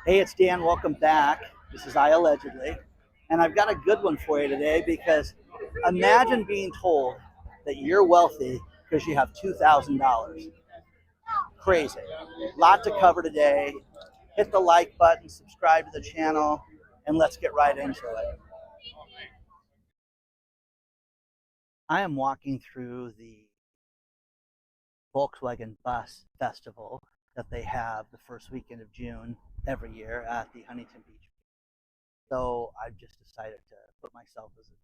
Hey, it's Dan. Welcome back. This is iAllegedly. And I've got a good one for you today because imagine being told that you're wealthy because you have $2,000. Crazy. Lot to cover today. Hit the like button, subscribe to the channel, and let's get right into it. I am walking through the Volkswagen Bus Festival that they have the first weekend of June every year at the Huntington Beach. So I've just decided to put myself as an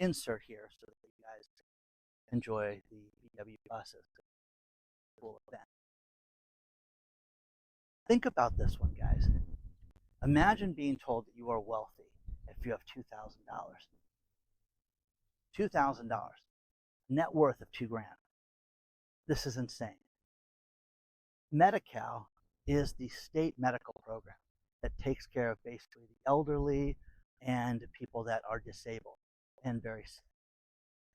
insert here so that you guys enjoy the VW buses. Cool event. Think about this one, guys. Imagine being told that you are wealthy if you have $2,000. $2,000. Net worth of 2 grand. This is insane. Medi-cal is the state medical program that takes care of basically the elderly and people that are disabled and very sick.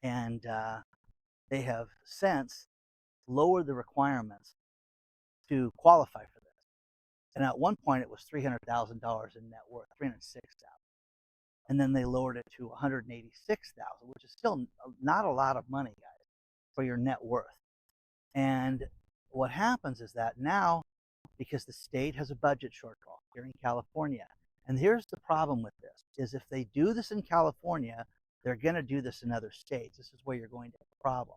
And they have since lowered the requirements to qualify for this. And at one point, it was $300,000 in net worth, $306,000, and then they lowered it to $186,000, which is still not a lot of money, guys, for your net worth. And what happens is that now, because the state has a budget shortfall here in California, and here's the problem with this, is if they do this in California, they're going to do this in other states. This is where you're going to have a problem.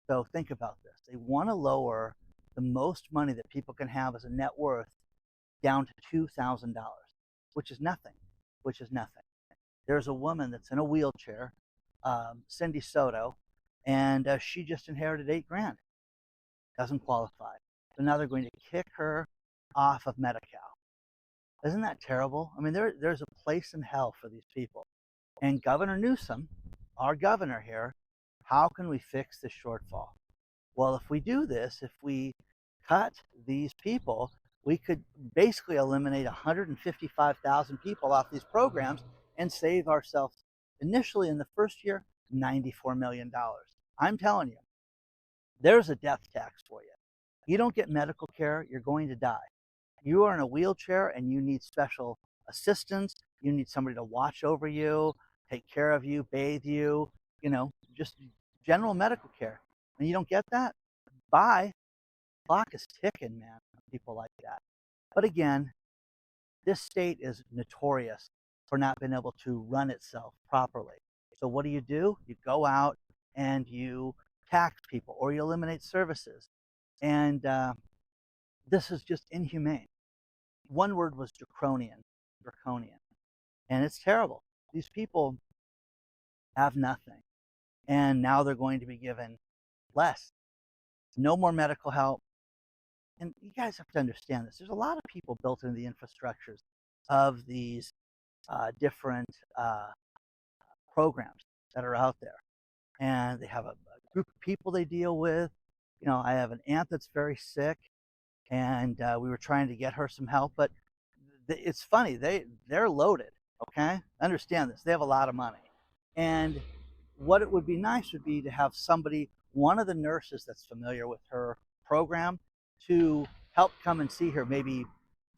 So think about this. They want to lower the most money that people can have as a net worth down to $2,000, which is nothing, which is nothing. There's a woman that's in a wheelchair, Cindy Soto, and she just inherited 8 grand. Doesn't qualify. So now they're going to kick her off of Medi-cal. Isn't that terrible? I mean, there's a place in hell for these people. And Governor Newsom, our governor here, how can we fix this shortfall? Well, if we do this, if we cut these people, we could basically eliminate 155,000 people off these programs and save ourselves, initially in the first year, $94 million. I'm telling you, there's a death tax for you. You don't get medical care, you're going to die. You are in a wheelchair and you need special assistance. You need somebody to watch over you, take care of you, bathe you, just general medical care. And you don't get that? Bye. Clock is ticking, man, people like that. But again, this state is notorious for not being able to run itself properly. So what do? You go out and you tax people or you eliminate services. And this is just inhumane. One word was draconian. And it's terrible. These people have nothing. And now they're going to be given less. No more medical help. And you guys have to understand this. There's a lot of people built into the infrastructures of these different programs that are out there. And they have a group of people they deal with. I have an aunt that's very sick, and we were trying to get her some help. But it's funny. They're loaded, okay? Understand this. They have a lot of money. And what it would be nice would be to have somebody, one of the nurses that's familiar with her program, to help come and see her maybe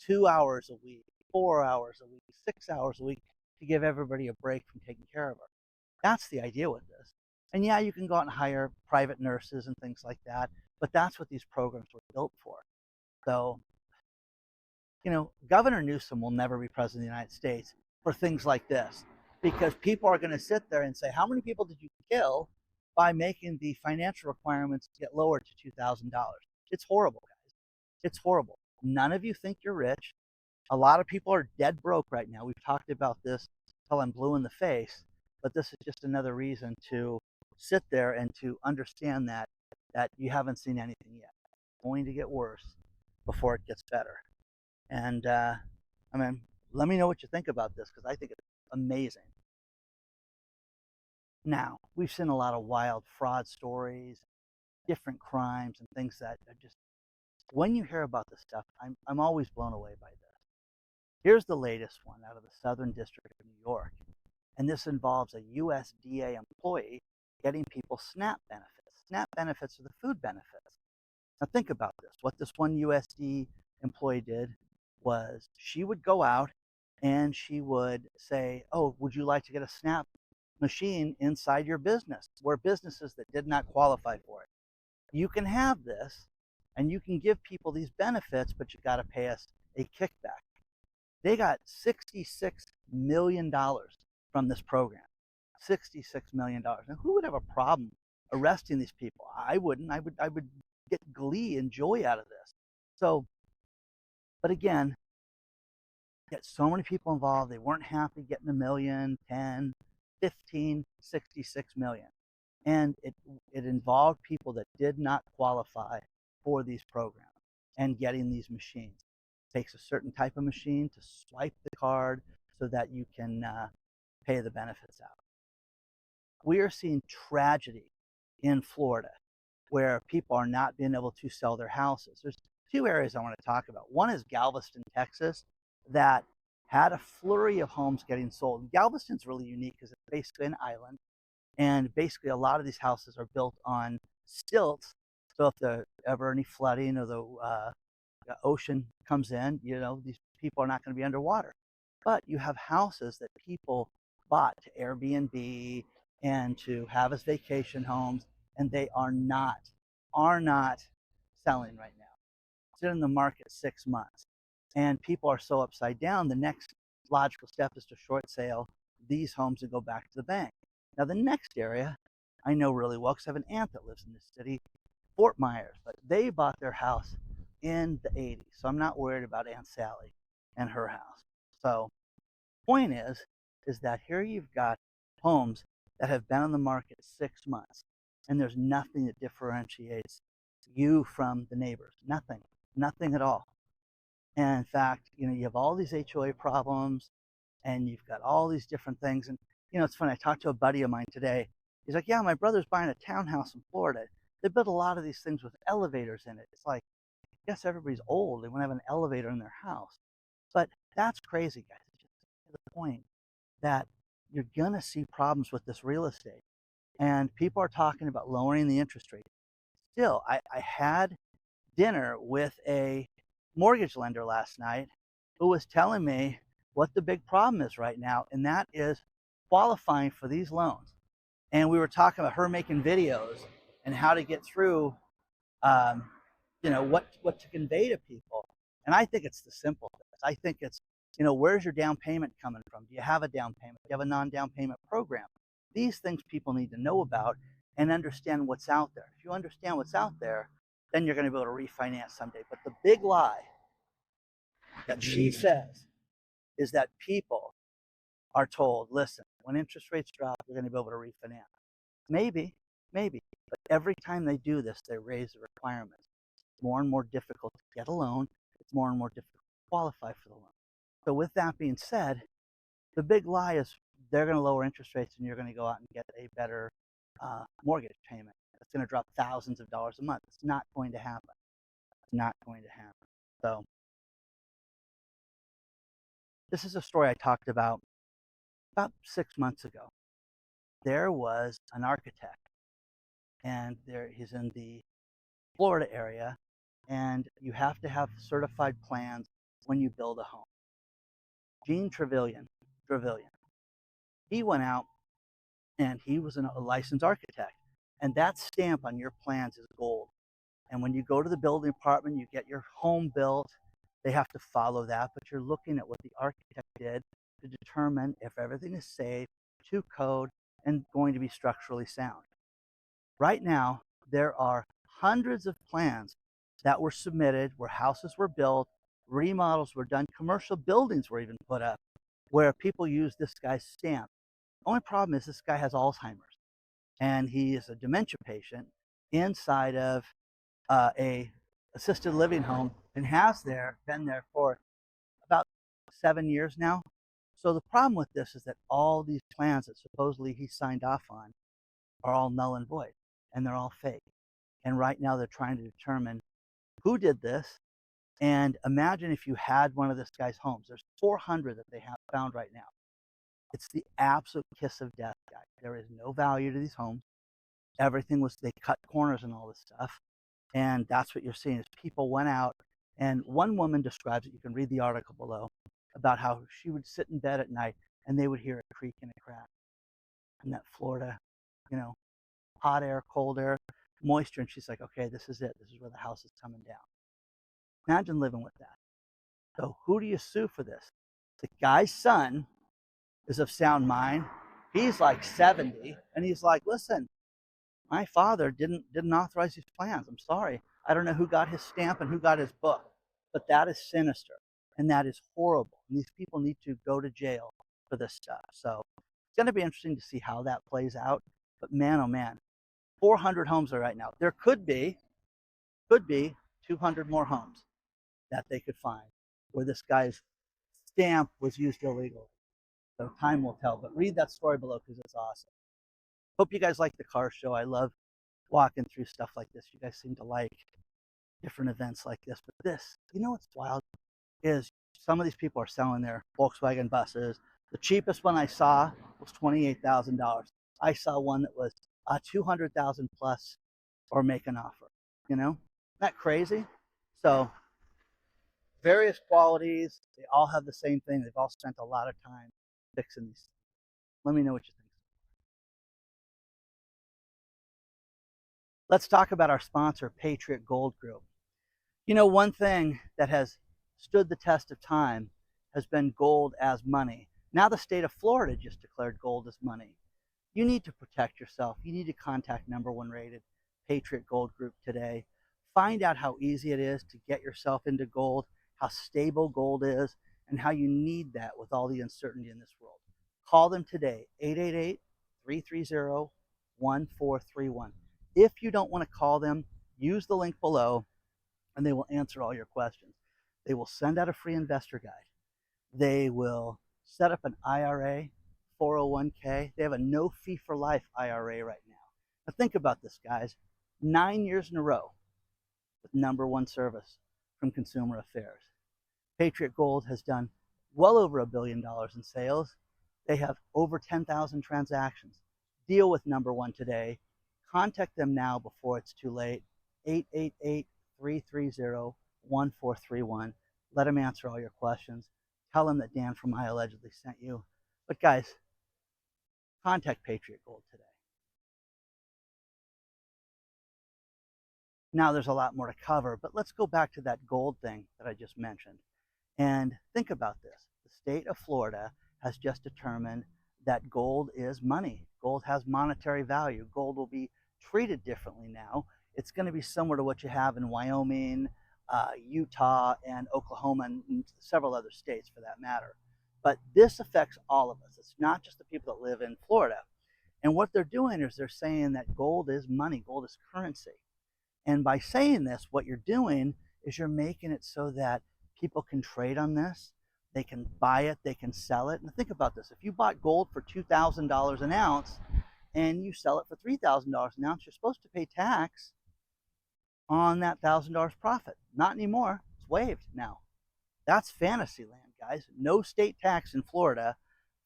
2 hours a week, 4 hours a week, 6 hours a week, to give everybody a break from taking care of her. That's the idea with this. And yeah, you can go out and hire private nurses and things like that, but that's what these programs were built for. So, Governor Newsom will never be president of the United States for things like this, because people are going to sit there and say, how many people did you kill by making the financial requirements get lowered to $2,000? It's horrible, guys. It's horrible. None of you think you're rich. A lot of people are dead broke right now. We've talked about this till I'm blue in the face, but this is just another reason to sit there and to understand that you haven't seen anything yet. It's going to get worse before it gets better. And let me know what you think about this, because I think it's amazing. Now, we've seen a lot of wild fraud stories, different crimes and things that are just, when you hear about this stuff, I'm always blown away by this. Here's the latest one out of the Southern District of New York. And this involves a USDA employee getting people SNAP benefits. SNAP benefits are the food benefits. Now think about this. What this one USD employee did was she would go out and she would say, "Oh, would you like to get a snap machine inside your business?" Where businesses that did not qualify for it, you can have this and you can give people these benefits, but you got to pay us a kickback. They got $66 million from this program. $66 million. Now, who would have a problem arresting these people? I wouldn't. I would get glee and joy out of this. So, but again, get so many people involved. They weren't happy getting a million, 10, 15, 66 million. And it involved people that did not qualify for these programs and getting these machines. It takes a certain type of machine to swipe the card so that you can pay the benefits out. We are seeing tragedy in Florida where people are not being able to sell their houses. There's two areas I want to talk about. One is Galveston, Texas, that had a flurry of homes getting sold. Galveston's really unique because it's basically an island, and basically a lot of these houses are built on stilts. So if there's ever any flooding or the ocean comes in, these people are not going to be underwater. But you have houses that people bought to Airbnb and to have as vacation homes, and they are not selling right now. It's been in the market 6 months, and people are so upside down. The next logical step is to short sale these homes and go back to the bank. Now, the next area I know really well because I have an aunt that lives in this city, Fort Myers, but they bought their house in the 80s, so I'm not worried about Aunt Sally and her house. So, point is that here you've got homes that have been on the market 6 months, and there's nothing that differentiates you from the neighbors. Nothing at all. And in fact, you have all these HOA problems, and you've got all these different things. And it's funny. I talked to a buddy of mine today. He's like, "Yeah, my brother's buying a townhouse in Florida. They built a lot of these things with elevators in it." It's like, I guess everybody's old. They want to have an elevator in their house. But that's crazy, guys. It's just to the point that you're going to see problems with this real estate. And people are talking about lowering the interest rate. Still, I had dinner with a mortgage lender last night who was telling me what the big problem is right now, and that is qualifying for these loans. And we were talking about her making videos and how to get through, what to convey to people. And I think it's the simple things. I think it's, where's your down payment coming from? Do you have a down payment? Do you have a non-down payment program? These things people need to know about and understand what's out there. If you understand what's out there, then you're going to be able to refinance someday. But the big lie that she says is that people are told, listen, when interest rates drop, you're going to be able to refinance. Maybe, but every time they do this, they raise the requirements. It's more and more difficult to get a loan. It's more and more difficult to qualify for the loan. So with that being said, the big lie is they're going to lower interest rates and you're going to go out and get a better mortgage payment. It's going to drop thousands of dollars a month. It's not going to happen. It's not going to happen. So this is a story I talked about 6 months ago. There was an architect, and he's in the Florida area, and you have to have certified plans when you build a home. Gene Trevelyan, he went out and he was a licensed architect, and that stamp on your plans is gold. And when you go to the building department, you get your home built, they have to follow that, but you're looking at what the architect did to determine if everything is safe, to code, and going to be structurally sound. Right now, there are hundreds of plans that were submitted where houses were built, remodels were done, commercial buildings were even put up where people use this guy's stamp. The only problem is this guy has Alzheimer's, and he is a dementia patient inside of a assisted living home and has been there for about 7 years now. So the problem with this is that all these plans that supposedly he signed off on are all null and void, and they're all fake. And right now they're trying to determine who did this. And imagine if you had one of this guy's homes. There's 400 that they have found right now. It's the absolute kiss of death, guys. There is no value to these homes. Everything was, they cut corners and all this stuff. And that's what you're seeing is people went out And one woman describes it, you can read the article below, about how she would sit in bed at night and they would hear a creak and a crack. And that Florida, you know, hot air, cold air, moisture. And she's like, okay, this is it. This is where the house is coming down. Imagine living with that. So who do you sue for this? The guy's son is of sound mind. He's like 70, and he's like, listen, my father didn't authorize these plans. I'm sorry. I don't know who got his stamp and who got his book, but that is sinister and that is horrible. And these people need to go to jail for this stuff. So it's going to be interesting to see how that plays out. But man, oh man, 400 homes are right now. There could be 200 more homes that they could find where this guy's stamp was used illegally. So time will tell. But read that story below because it's awesome. Hope you guys like the car show. I love walking through stuff like this. You guys seem to like different events like this. But this, you know what's wild is some of these people are selling their Volkswagen buses. The cheapest one I saw was $28,000. I saw one that was 200,000 plus, or make an offer. You know, isn't that crazy? So various qualities, they all have the same thing. They've all spent a lot of time fixing these. Let me know what you think. Let's talk about our sponsor, Patriot Gold Group. You know, one thing that has stood the test of time has been gold as money. Now the state of Florida just declared gold as money. You need to protect yourself. You need to contact #1 rated Patriot Gold Group today. Find out how easy it is to get yourself into gold, how stable gold is, and how you need that with all the uncertainty in this world. Call them today, 888-330-1431. If you don't want to call them, use the link below and they will answer all your questions. They will send out a free investor guide. They will set up an IRA, 401k. They have a no fee for life IRA right now. Now think about this, guys. 9 years in a row with #1 service from Consumer Affairs. Patriot Gold has done well over $1 billion in sales. They have over 10,000 transactions. Deal with #1 today. Contact them now before it's too late. 888-330-1431. Let them answer all your questions. Tell them that Dan from iAllegedly sent you. But guys, contact Patriot Gold today. Now there's a lot more to cover, but let's go back to that gold thing that I just mentioned. And think about this. The state of Florida has just determined that gold is money. Gold has monetary value. Gold will be treated differently now. It's going to be similar to what you have in Wyoming, Utah, and Oklahoma, and several other states for that matter. But this affects all of us. It's not just the people that live in Florida. And what they're doing is they're saying that gold is money, gold is currency. And by saying this, what you're doing is you're making it so that people can trade on this. They can buy it, they can sell it. And think about this. If you bought gold for $2,000 an ounce and you sell it for $3,000 an ounce, you're supposed to pay tax on that $1,000 profit. Not anymore. It's waived now. That's fantasy land, guys. No state tax in Florida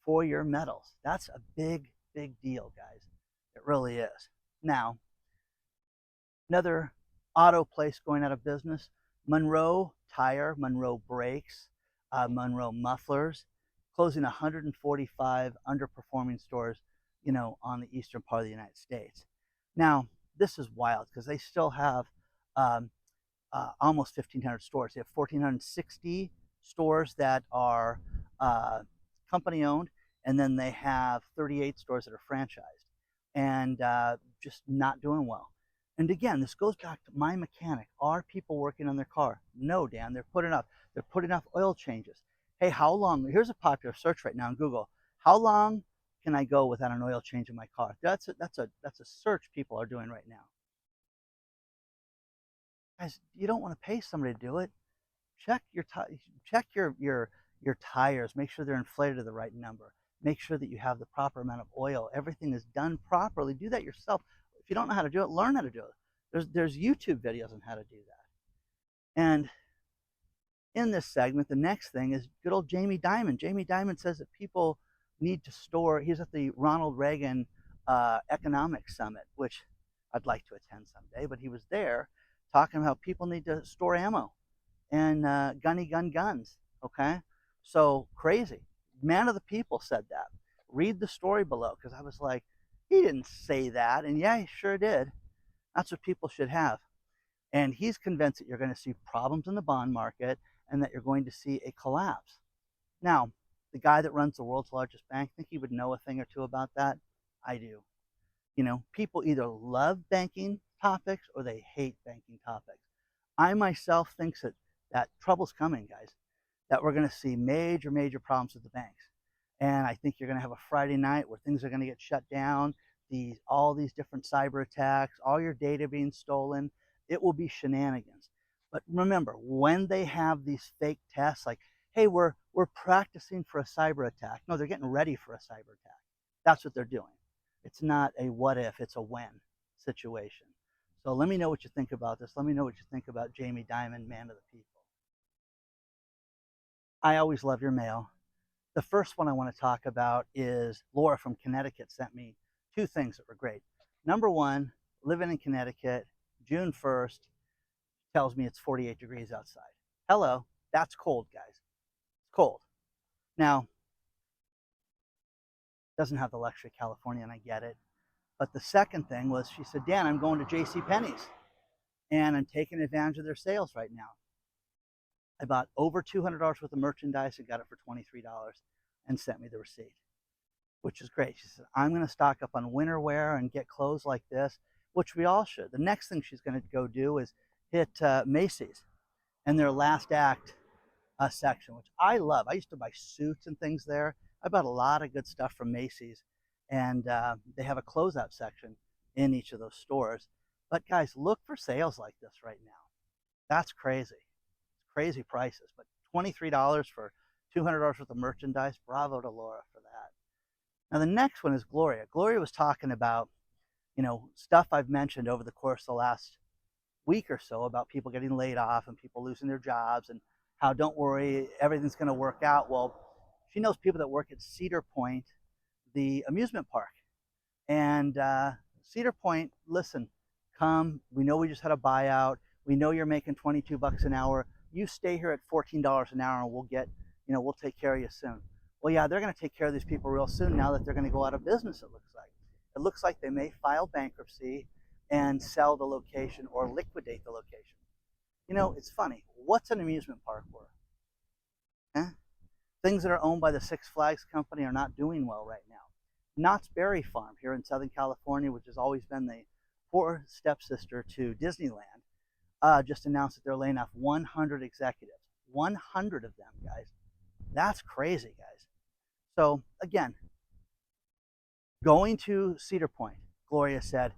for your metals. That's a big, big deal, guys. It really is. Now, another auto place going out of business, Monroe Tire, Monroe Brakes, Monroe Mufflers, closing 145 underperforming stores, you know, on the eastern part of the United States. Now, this is wild because they still have almost 1,500 stores. They have 1,460 stores that are company owned, and then they have 38 stores that are franchised, and just not doing well. And again, this goes back to my mechanic. Are people working on their car? No, Dan. They're putting up oil changes. Hey, how long? Here's a popular search right now on Google. How long can I go without an oil change in my car? That's a search people are doing right now. Guys, you don't want to pay somebody to do it. Check your tires. Make sure they're inflated to the right number. Make sure that you have the proper amount of oil. Everything is done properly. Do that yourself. If you don't know how to do it, learn how to do it. There's YouTube videos on how to do that. And in this segment, the next thing is good old Jamie Dimon. Jamie Dimon says that people need to store. He's at the Ronald Reagan Economic Summit, which I'd like to attend someday, but he was there talking about people need to store ammo. and gunny guns. Okay, so crazy. Man of the people said that. Read the story below, because I was like, he didn't say that, and yeah, he sure did. That's what people should have. And he's convinced that you're going to see problems in the bond market and that you're going to see a collapse. Now, the guy that runs the world's largest bank, think he would know a thing or two about that? I do. You know, people either love banking topics or they hate banking topics. I myself think that trouble's coming, guys, that we're going to see major problems with the banks. And I think you're going to have a Friday night where things are going to get shut down, all these different cyber attacks, all your data being stolen. It will be shenanigans. But remember, when they have these fake tests, like, hey, we're practicing for a cyber attack. No, they're getting ready for a cyber attack. That's what they're doing. It's not a what if, it's a when situation. So let me know what you think about this. Let me know what you think about Jamie Dimon, man of the people. I always love your mail. The first one I want to talk about is Laura from Connecticut sent me two things that were great. Number one, living in Connecticut, June 1st, tells me it's 48 degrees outside. Hello, that's cold, guys. It's cold. Now, doesn't have the luxury of California, and I get it. But the second thing was, she said, Dan, I'm going to JCPenney's, and I'm taking advantage of their sales right now. I bought over $200 worth of merchandise and got it for $23 and sent me the receipt, which is great. She said, I'm going to stock up on winter wear and get clothes like this, which we all should. The next thing she's going to go do is hit Macy's and their last act section, which I love. I used to buy suits and things there. I bought a lot of good stuff from Macy's, and they have a closeout section in each of those stores. But guys, look for sales like this right now. That's crazy. Crazy prices, but $23 for $200 worth of merchandise. Bravo to Laura for that. Now the next one is Gloria. Gloria was talking about, you know, stuff I've mentioned over the course of the last week or so about people getting laid off and people losing their jobs, and how, don't worry, everything's going to work out. Well, she knows people that work at Cedar Point, the amusement park, and Cedar Point, listen, come, we know we just had a buyout, we know you're making 22 bucks an hour, you stay here at $14 an hour and we'll take care of you soon. Well, yeah, they're going to take care of these people real soon now that they're going to go out of business, it looks like. It looks like they may file bankruptcy and sell the location or liquidate the location. You know, it's funny. What's an amusement park worth? Eh? Things that are owned by the Six Flags company are not doing well right now. Knott's Berry Farm here in Southern California, which has always been the poor stepsister to Disneyland, just announced that they're laying off 100 executives. 100 of them, guys. That's crazy, guys. So again, going to Cedar Point, Gloria said,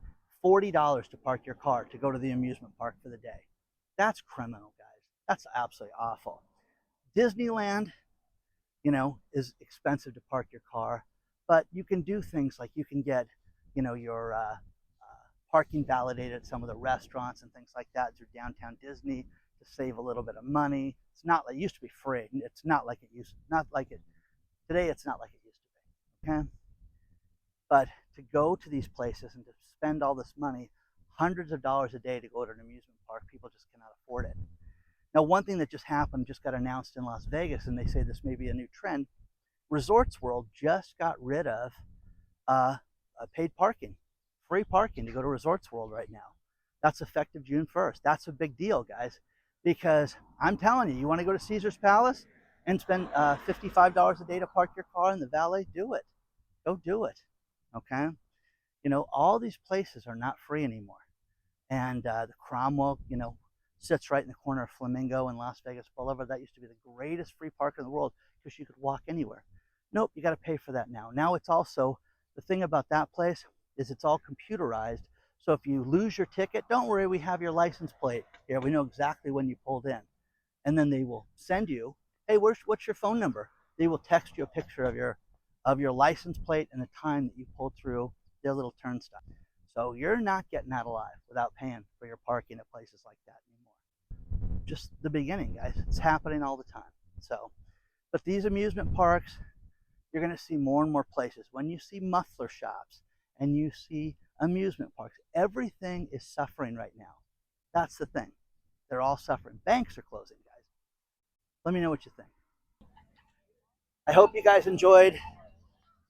$40 to park your car to go to the amusement park for the day. That's criminal, guys. That's absolutely awful. Disneyland, you know, is expensive to park your car, but you can do things like you can get, you know, your parking validated at some of the restaurants and things like that through downtown Disney to save a little bit of money. It's not like it used to be free. It's not like it used to, not like it today. It's not like it used to be. Okay, but to go to these places and to spend all this money, hundreds of dollars a day to go to an amusement park, people just cannot afford it. Now, one thing that just happened, just got announced in Las Vegas, and they say this may be a new trend. Resorts World just got rid of paid parking, free parking to go to Resorts World right now. That's effective June 1st. That's a big deal, guys, because I'm telling you, you want to go to Caesar's Palace and spend $55 a day to park your car in the valet? Do it. Go do it. Okay? You know, all these places are not free anymore. And the Cromwell, you know, sits right in the corner of Flamingo and Las Vegas Boulevard. That used to be the greatest free park in the world because you could walk anywhere. Nope, you got to pay for that now. Now it's also, the thing about that place is it's all computerized. So if you lose your ticket, don't worry, we have your license plate here. We know exactly when you pulled in. And then they will send you, hey, what's your phone number? They will text you a picture of your license plate and the time that you pulled through their little turnstile. So you're not getting out alive without paying for your parking at places like that anymore. Just the beginning, guys. It's happening all the time. So, but these amusement parks, you're going to see more and more places. When you see muffler shops and you see amusement parks, everything is suffering right now. That's the thing. They're all suffering. Banks are closing, guys. Let me know what you think. I hope you guys enjoyed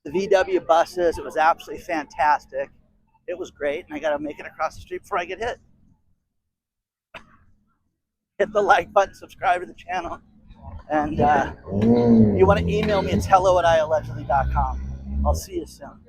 the VW buses. It was absolutely fantastic. It was great, and I got to make it across the street before I get hit. Hit the like button, subscribe to the channel, and you want to email me, it's hello@iallegedly.com. I'll see you soon.